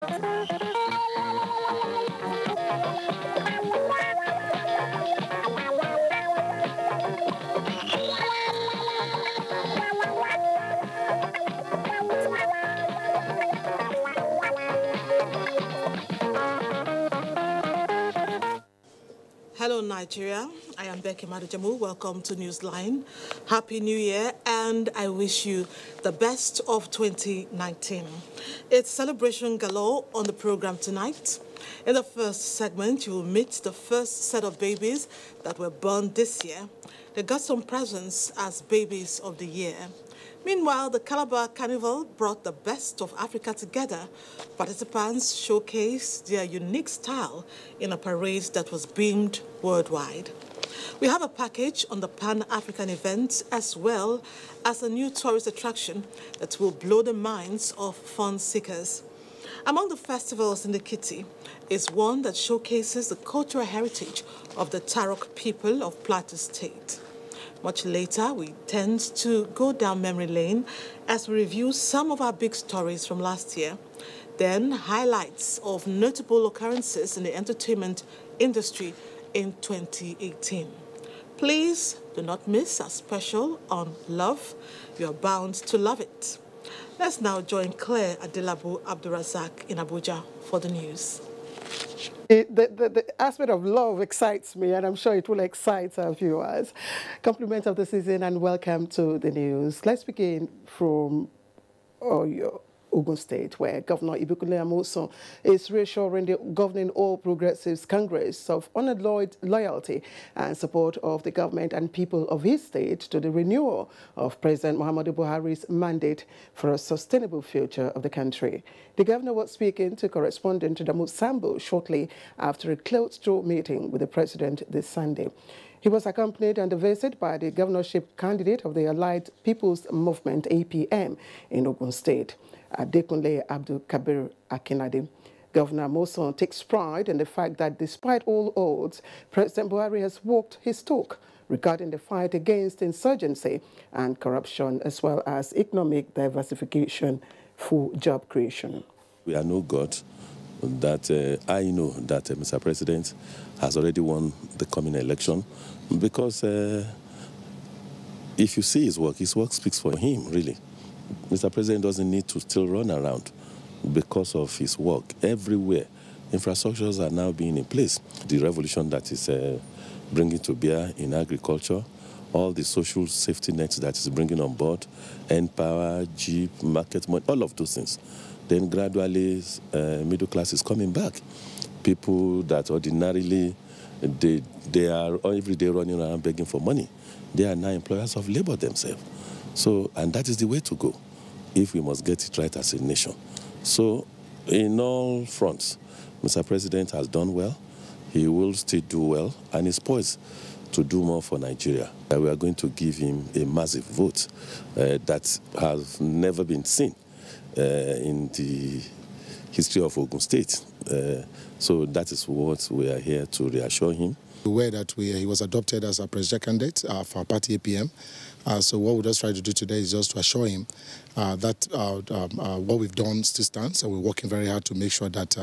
Hello, Nigeria. I am Becky Madujamu. Welcome to Newsline. Happy New Year, and I wish you the best of 2019. It's celebration galore on the program tonight. In the first segment, you will meet the first set of babies that were born this year. They got some presents as babies of the year. Meanwhile, the Calabar Carnival brought the best of Africa together. Participants showcased their unique style in a parade that was beamed worldwide. We have a package on the Pan-African event as well as a new tourist attraction that will blow the minds of fun seekers. Among the festivals in the kitty is one that showcases the cultural heritage of the Tarok people of Plateau State. Much later, we tend to go down memory lane as we review some of our big stories from last year. Then, highlights of notable occurrences in the entertainment industry in 2018. Please do not miss our special on love. You are bound to love it. Let's now join Claire Adelabu Abdurazak in Abuja for the news. The aspect of love excites me, and I'm sure it will excite our viewers. Compliment of the season and welcome to the news. Let's begin from Ogun State, where Governor Ibukule Amoson is reassuring the governing All Progressives Congress of unalloyed loyalty and support of the government and people of his state to the renewal of President Muhammadu Buhari's mandate for a sustainable future of the country. The governor was speaking to correspondent Damu Sambo shortly after a closed-door meeting with the president this Sunday. He was accompanied on the visit by the governorship candidate of the Allied People's Movement, APM, in Ogun State, Adekunle Abdul Kabir Akinade. Governor Amoson takes pride in the fact that despite all odds, President Buhari has walked his talk regarding the fight against insurgency and corruption, as well as economic diversification for job creation. We are no God. That I know that Mr. President has already won the coming election because if you see his work speaks for him, really. Mr. President doesn't need to still run around because of his work. Everywhere, infrastructures are now being in place. The revolution that is bringing to bear in agriculture, all the social safety nets that is bringing on board, N-Power, Jeep, market money, all of those things. Then gradually, middle class is coming back. People that ordinarily, they are every day running around begging for money. They are now employers of labor themselves. So, and that is the way to go if we must get it right as a nation. So, in all fronts, Mr. President has done well. He will still do well, and is poised to do more for Nigeria. We are going to give him a massive vote that has never been seen in the history of Ogun State. So that is what we are here to reassure him. Aware that he was adopted as a presidential candidate for our party APM. So what we just try to do today is just to assure him that what we've done still stands, and we're working very hard to make sure that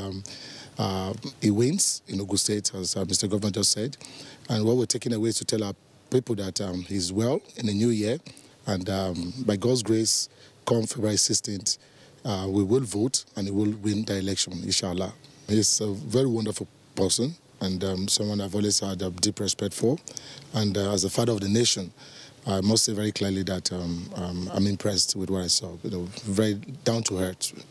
he wins in Ogun State, as Mr. Governor just said. And what we're taking away is to tell our people that he's well in the new year, and by God's grace, come February 16th, we will vote and he will win the election, inshallah. He's a very wonderful person and someone I've always had a deep respect for. And as a father of the nation, I must say very clearly that I'm impressed with what I saw. Very down to earth.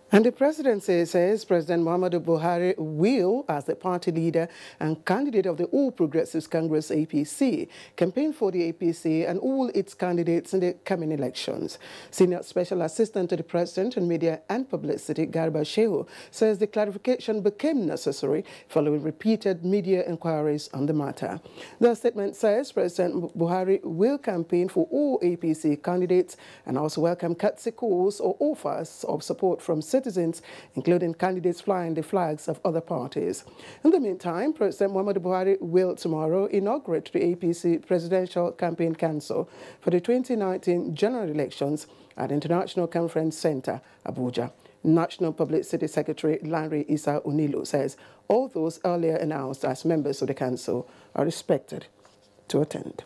And the presidency says President Muhammadu Buhari will, as the party leader and candidate of the All Progressives Congress APC, campaign for the APC and all its candidates in the coming elections. Senior Special Assistant to the President on Media and Publicity, Garba Shehu, says the clarification became necessary following repeated media inquiries on the matter. The statement says President Buhari will campaign for all APC candidates and also welcome courtesy calls or offers of support from citizens, including candidates flying the flags of other parties. In the meantime, President Muhammadu Buhari will tomorrow inaugurate the APC Presidential Campaign Council for the 2019 general elections at International Conference Center, Abuja. National Publicity Secretary Lanre Issa Onilu says all those earlier announced as members of the council are expected to attend.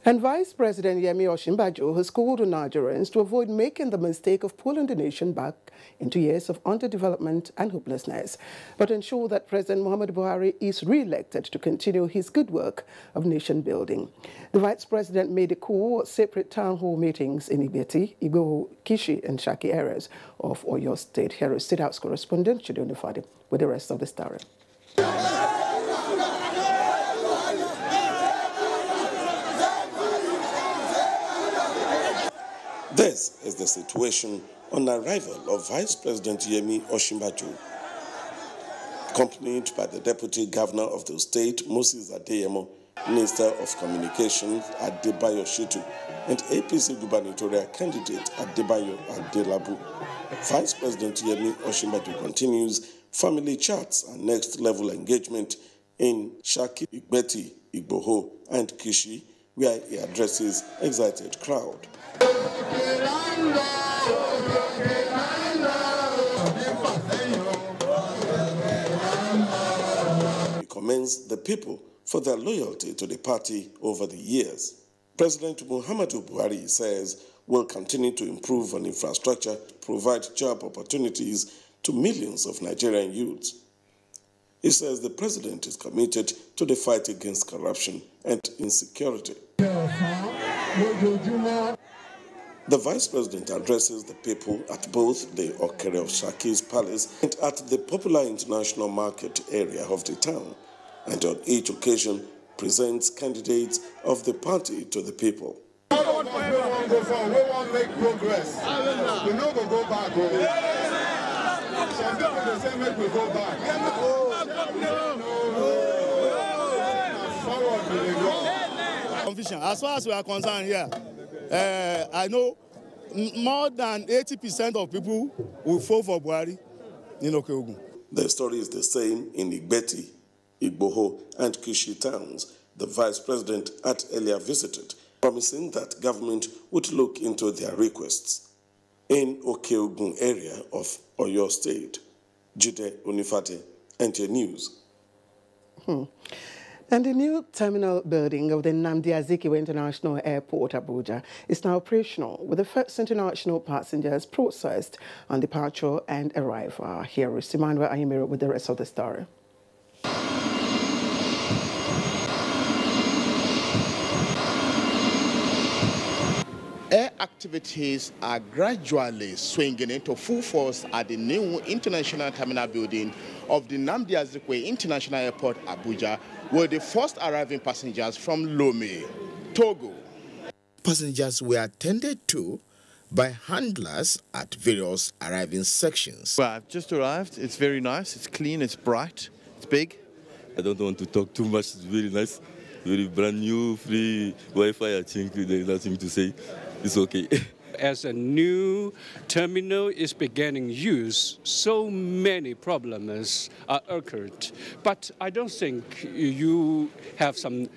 And Vice President Yemi Osinbajo has called on Nigerians to avoid making the mistake of pulling the nation back into years of underdevelopment and hopelessness, but ensure that President Muhammadu Buhari is re-elected to continue his good work of nation building. The Vice President made a call at separate town hall meetings in Igbeti, Igboho, Kishi and Shaki areas of Oyo State. Here is State House correspondent Chidi Onifade with the rest of the story. This is the situation on arrival of Vice President Yemi Osinbajo, accompanied by the Deputy Governor of the state, Moses Adeyemo, Minister of Communications, Adebayo Shitu, and APC gubernatorial candidate, Adebayo Adelabu. Vice President Yemi Osinbajo continues family chats and next-level engagement in Shaki, Igbeti, Igboho, and Kishi, where he addresses excited crowd. He commends the people for their loyalty to the party over the years. President Muhammadu Buhari says will continue to improve on infrastructure, provide job opportunities to millions of Nigerian youths. He says the president is committed to the fight against corruption and insecurity. The Vice President addresses the people at both the Okere of Shaki's Palace and at the popular international market area of the town, and on each occasion presents candidates of the party to the people. We want to make progress. We know we'll go back. Some people say make we go back. As far as we are concerned here, I know more than 80% of people will vote for Buhari in Okeogun. The story is the same in Igbeti, Igboho, and Kishi towns. The Vice President had earlier visited, promising that government would look into their requests. In Okeogun area of Oyo State, Chidi Onifade, NTA News. And the new terminal building of the Nnamdi Azikiwe International Airport, Abuja, is now operational, with the first international passengers processed on departure and arrival. Here is Emmanuel Ayimiro with the rest of the story. Air activities are gradually swinging into full force at the new international terminal building of the Nnamdi Azikiwe International Airport, Abuja, with the first arriving passengers from Lemu, Togo. Passengers were attended to by handlers at various arriving sections. Well, I've just arrived. It's very nice. It's clean. It's bright. It's big. I don't want to talk too much. It's very nice. Very brand new, free Wi-Fi. I think there's nothing to say. It's okay. As a new terminal is beginning use, so many problems are occurred. But I don't think you have some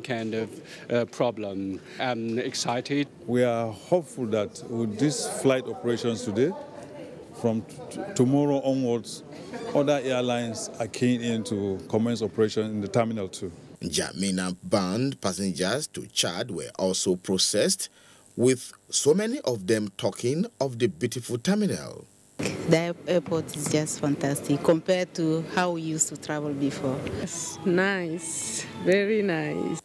kind of problem. I'm excited. We are hopeful that with these flight operations today, from tomorrow onwards, other airlines are keen in to commence operation in the terminal too. Jamina bound passengers to Chad were also processed, with so many of them talking of the beautiful terminal. The airport is just fantastic compared to how we used to travel before. It's nice, very nice.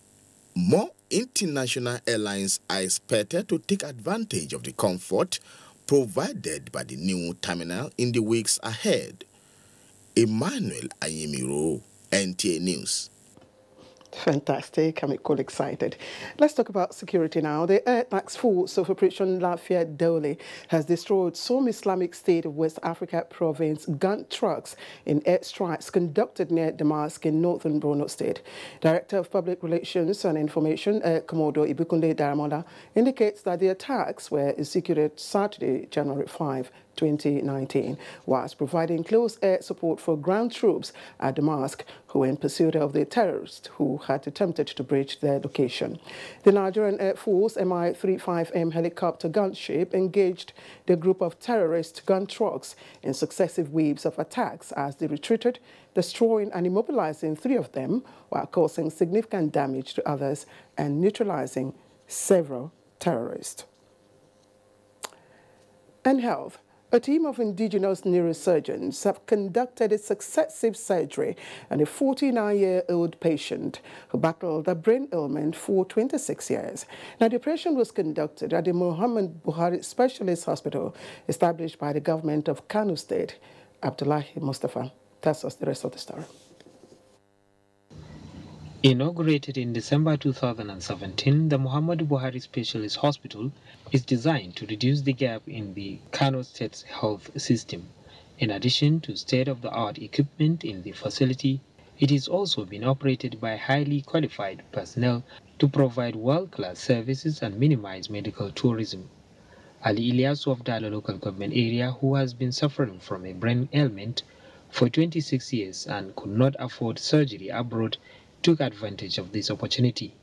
More international airlines are expected to take advantage of the comfort provided by the new terminal in the weeks ahead. Emmanuel Ayimiro, NTA News. Fantastic. I'm quite excited. Let's talk about security now. The Air Task Force of Operation Lafayette Dole has destroyed some Islamic State of West Africa province gun trucks in airstrikes conducted near Damascus in northern Borno State. Director of Public Relations and Information, Komodo Ibikunle Daramola, indicates that the attacks were executed Saturday, January 5, 2019, whilst providing close air support for ground troops at Damascus, who were in pursuit of the terrorists who had attempted to breach their location. The Nigerian Air Force Mi-35M helicopter gunship engaged the group of terrorist gun trucks in successive waves of attacks as they retreated, destroying and immobilizing 3 of them while causing significant damage to others and neutralizing several terrorists. And health. A team of indigenous neurosurgeons have conducted a successive surgery on a 49-year-old patient who battled a brain ailment for 26 years. Now, the operation was conducted at the Muhammad Buhari Specialist Hospital established by the government of Kano State. Abdullahi Mustafa tells us the rest of the story. Inaugurated in December 2017, the Muhammadu Buhari Specialist Hospital is designed to reduce the gap in the Kano State's health system. In addition to state-of-the-art equipment in the facility, it is also being operated by highly qualified personnel to provide world-class services and minimize medical tourism. Ali Ilyasu of Dalo local government area, who has been suffering from a brain ailment for 26 years and could not afford surgery abroad, took advantage of this opportunity.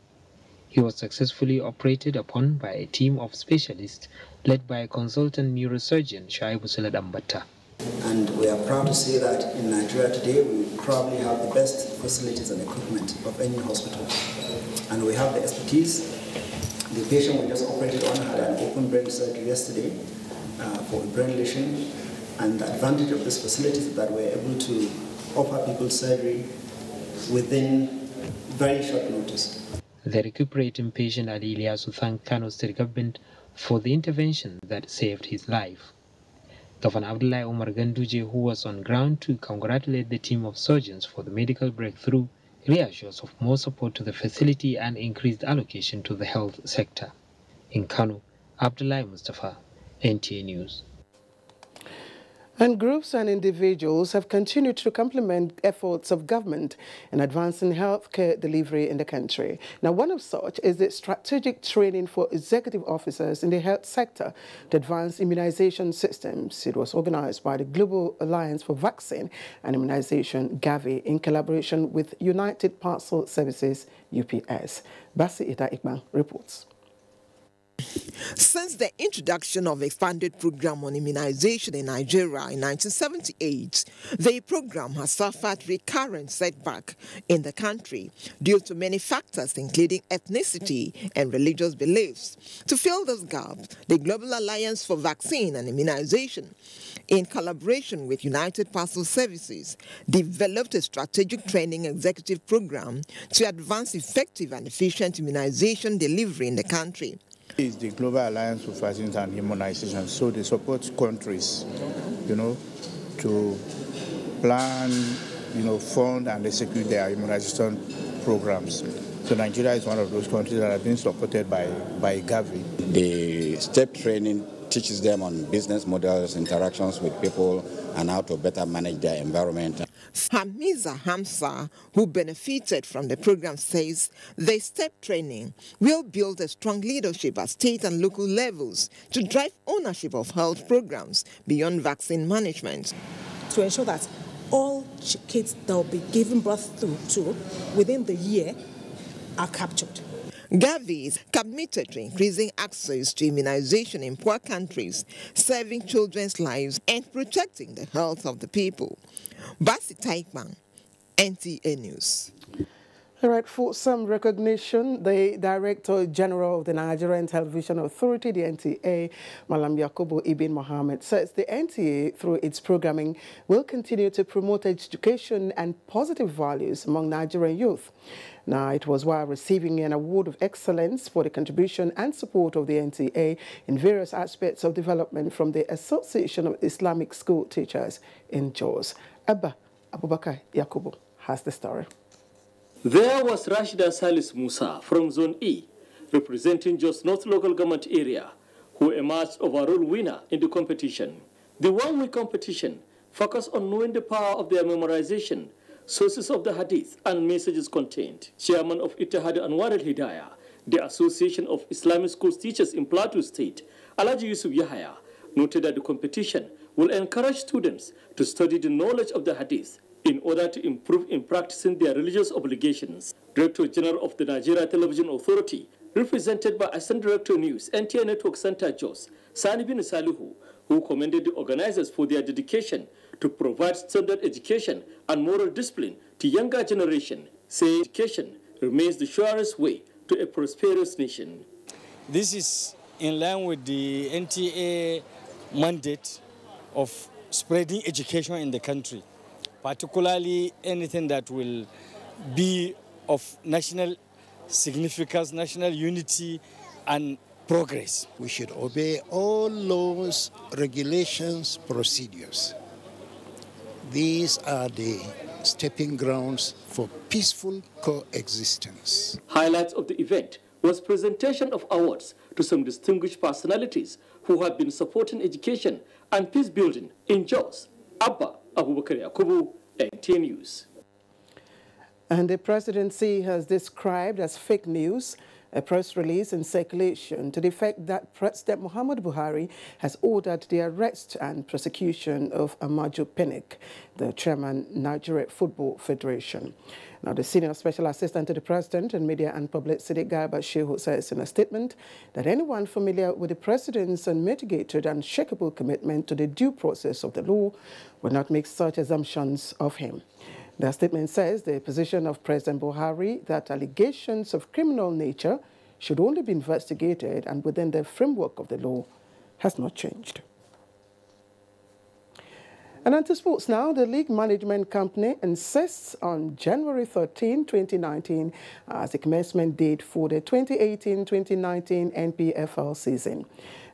He was successfully operated upon by a team of specialists led by a consultant neurosurgeon, Shaibu Salad Ambata. And we are proud to say that in Nigeria today, we probably have the best facilities and equipment of any hospital. And we have the expertise. The patient we just operated on had an open brain surgery yesterday for a brain lesion. And the advantage of this facility is that we're able to offer people surgery within very short notice. The recuperating patient Ali Ilyasu thanked Kano State government for the intervention that saved his life. Governor Abdullahi Umar Ganduje, who was on ground to congratulate the team of surgeons for the medical breakthrough, reassures of more support to the facility and increased allocation to the health sector. In Kano, Abdullahi Mustafa, NTA News. And groups and individuals have continued to complement efforts of government in advancing healthcare delivery in the country. Now, one of such is the strategic training for executive officers in the health sector to advance immunization systems. It was organized by the Global Alliance for Vaccine and Immunization, GAVI, in collaboration with United Parcel Services, UPS. Basi Ita Ikman reports. Since the introduction of a funded program on immunization in Nigeria in 1978, the program has suffered recurrent setback in the country due to many factors, including ethnicity and religious beliefs. To fill this gap, the Global Alliance for Vaccine and Immunization, in collaboration with United Parcel Services, developed a strategic training executive program to advance effective and efficient immunization delivery in the country. It's the Global Alliance for Vaccines and Immunization, so they support countries, to plan, fund and execute their immunization programs. So Nigeria is one of those countries that have been supported by GAVI. The STEP training teaches them on business models, interactions with people, and how to better manage their environment. Hamiza Hamza, who benefited from the program, says the STEP training will build a strong leadership at state and local levels to drive ownership of health programs beyond vaccine management. To ensure that all kids that will be given birth to within the year are captured. GAVI is committed to increasing access to immunization in poor countries, saving children's lives and protecting the health of the people. Basi Taikman, NTA News. All right, for some recognition, the Director General of the Nigerian Television Authority, the NTA, Malam Yakubu Ibn Mohammed, says the NTA, through its programming, will continue to promote education and positive values among Nigerian youth. Now, it was while receiving an award of excellence for the contribution and support of the NTA in various aspects of development from the Association of Islamic School Teachers in Jos. Abba Abubakar Yakubu has the story. There was Rashida Salis Musa from Zone E, representing Jos North Local Government Area, who emerged overall winner in the competition. The one-week competition focused on knowing the power of their memorization, sources of the hadith, and messages contained. Chairman of Ittihad Anwar al-Hidayah, the Association of Islamic Schools Teachers in Plateau State, Alhaji Yusuf Yahaya, noted that the competition will encourage students to study the knowledge of the hadith, in order to improve in practicing their religious obligations. Director General of the Nigeria Television Authority, represented by Assistant Director News, NTA Network Center Jos, Sani bin Salihu, who commended the organizers for their dedication to provide standard education and moral discipline to younger generation, say education remains the surest way to a prosperous nation. This is in line with the NTA mandate of spreading education in the country, particularly anything that will be of national significance, national unity and progress. We should obey all laws, regulations, procedures. These are the stepping grounds for peaceful coexistence. Highlights of the event was presentation of awards to some distinguished personalities who have been supporting education and peace building in Jos. Abba Abubakar Yakubu, NTA News. And the presidency has described as fake news a press release in circulation to the effect that President Muhammadu Buhari has ordered the arrest and prosecution of Amaju Pinnick, the chairman, Nigerian Football Federation. Now, the senior special assistant to the president in media and publicity, Garba Shehu, says in a statement that anyone familiar with the president's unmitigated and unshakable commitment to the due process of the law will not make such assumptions of him. The statement says the position of President Buhari that allegations of criminal nature should only be investigated and within the framework of the law has not changed. And on to sports now, the league management company insists on January 13, 2019 as the commencement date for the 2018-2019 NPFL season.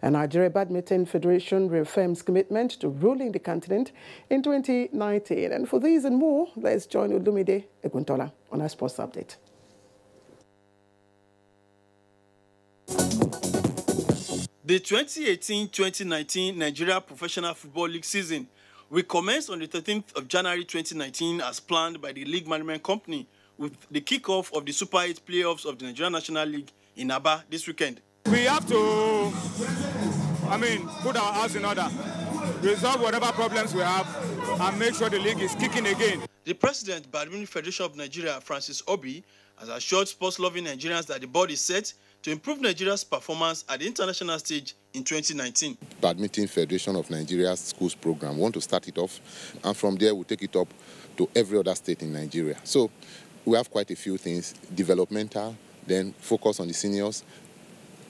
And Nigeria Badminton Federation reaffirms commitment to ruling the continent in 2019. And for these and more, let's join Olumide Eguntola on our sports update. The 2018-2019 Nigeria Professional Football League season will commence on the 13th of January 2019 as planned by the league management company with the kickoff of the Super 8 playoffs of the Nigerian National League in Aba this weekend. We have to, put our house in order, resolve whatever problems we have, and make sure the league is kicking again. The president, Badminton Federation of Nigeria, Francis Obi, has assured sports-loving Nigerians that the board is set to improve Nigeria's performance at the international stage in 2019. Badminton Federation of Nigeria's schools program, we want to start it off, and from there we'll take it up to every other state in Nigeria. So we have quite a few things: developmental, then focus on the seniors,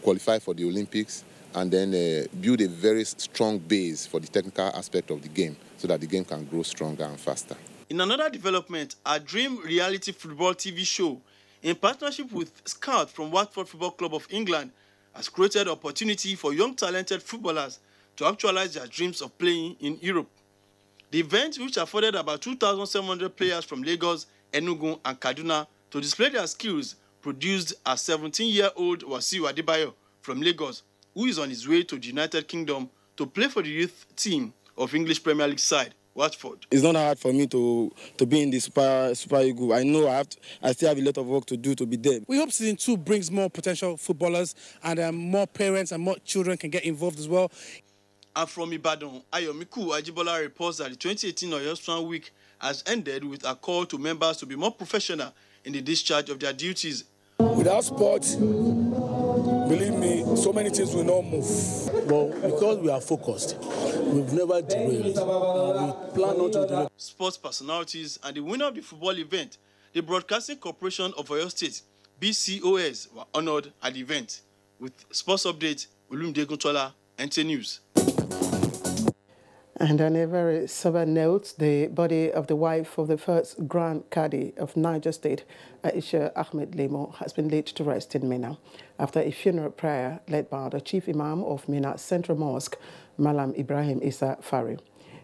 qualify for the Olympics, and then build a very strong base for the technical aspect of the game so that the game can grow stronger and faster. In another development, our Dream reality football TV show, in partnership with Scout from Watford Football Club of England, has created opportunity for young talented footballers to actualize their dreams of playing in Europe. The event, which afforded about 2,700 players from Lagos, Enugu and Kaduna to display their skills, produced a 17-year-old Wasiu Adebayo from Lagos, who is on his way to the United Kingdom to play for the youth team of English Premier League side, Watford. It's not hard for me to be in the Super Eagle. I know I still have a lot of work to do to be there. We hope Season 2 brings more potential footballers and more parents and more children can get involved as well. And from Ibadan, Ayomiku Ajibola reports that the 2018 Oyo Strand Week has ended with a call to members to be more professional in the discharge of their duties. Without sports, believe me, so many things will not move. But because we are focused, we've never derailed. We plan not to derail. Sports personalities and the winner of the football event, the Broadcasting Corporation of Oyo State, BCOS, were honored at the event. With sports update, Olumide Eguntola, NTA News. And on a very sober note, the body of the wife of the first Grand Cadi of Niger State, Aisha Lemu, has been laid to rest in Mina after a funeral prayer led by the Chief Imam of Mina Central Mosque, Malam Ibrahim Isa Fari.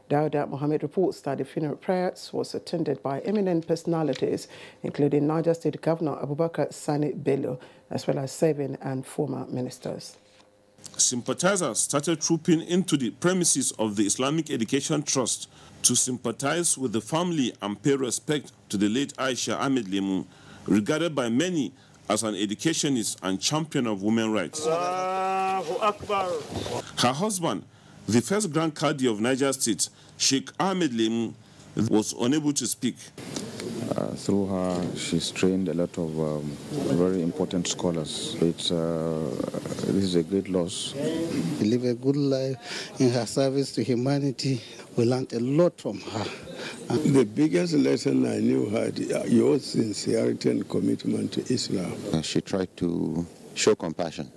Dauda Mohammed reports that the funeral prayers was attended by eminent personalities, including Niger State Governor Abubakar Sani Bello, as well as 7 and former ministers. Sympathizers started trooping into the premises of the Islamic Education Trust to sympathize with the family and pay respect to the late Aisha Lemu, regarded by many as an educationist and champion of women's rights. Allahu Akbar. Her husband, the first Grand Cadi of Niger State, Sheikh Ahmed Lemu, was unable to speak. Through her, she's trained a lot of very important scholars. This is a great loss. She lived a good life in her service to humanity. We learned a lot from her. The biggest lesson I knew had your sincerity and commitment to Islam. She tried to show compassion.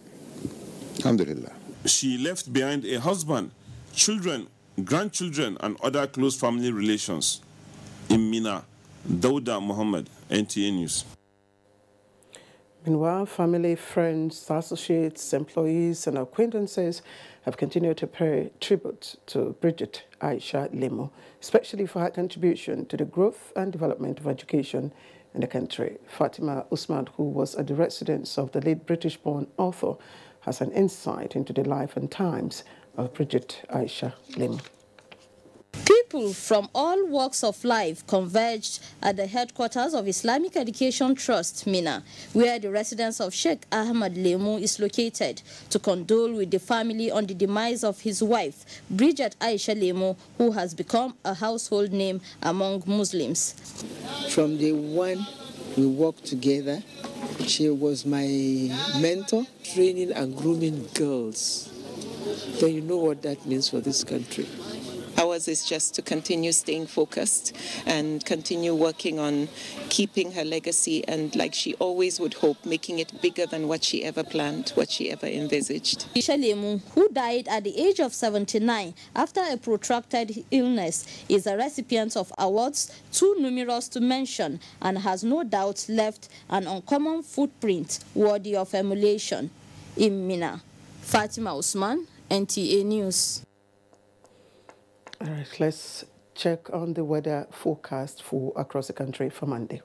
Alhamdulillah. She left behind a husband, children, grandchildren, and other close family relations. In Mina, Dauda Muhammad, NTA News. Meanwhile, family, friends, associates, employees, and acquaintances have continued to pay tribute to Bridget Aisha Lemu, especially for her contribution to the growth and development of education in the country. Fatima Usman, who was at the residence of the late British-born author, has an insight into the life and times of Bridget Aisha Lemu. People from all walks of life converged at the headquarters of Islamic Education Trust, Mina, where the residence of Sheikh Ahmad Lemu is located, to condole with the family on the demise of his wife, Bridget Aisha Lemu, who has become a household name among Muslims. From day one, we worked together. She was my mentor, training and grooming girls. Then you know what that means for this country. Ours is just to continue staying focused and continue working on keeping her legacy and, like she always would hope, making it bigger than what she ever planned, what she ever envisaged. Aisha Lemu, who died at the age of 79 after a protracted illness, is a recipient of awards too numerous to mention and has no doubt left an uncommon footprint worthy of emulation. In Mina, Fatima Usman, NTA News. All right, let's check on the weather forecast for across the country for Monday.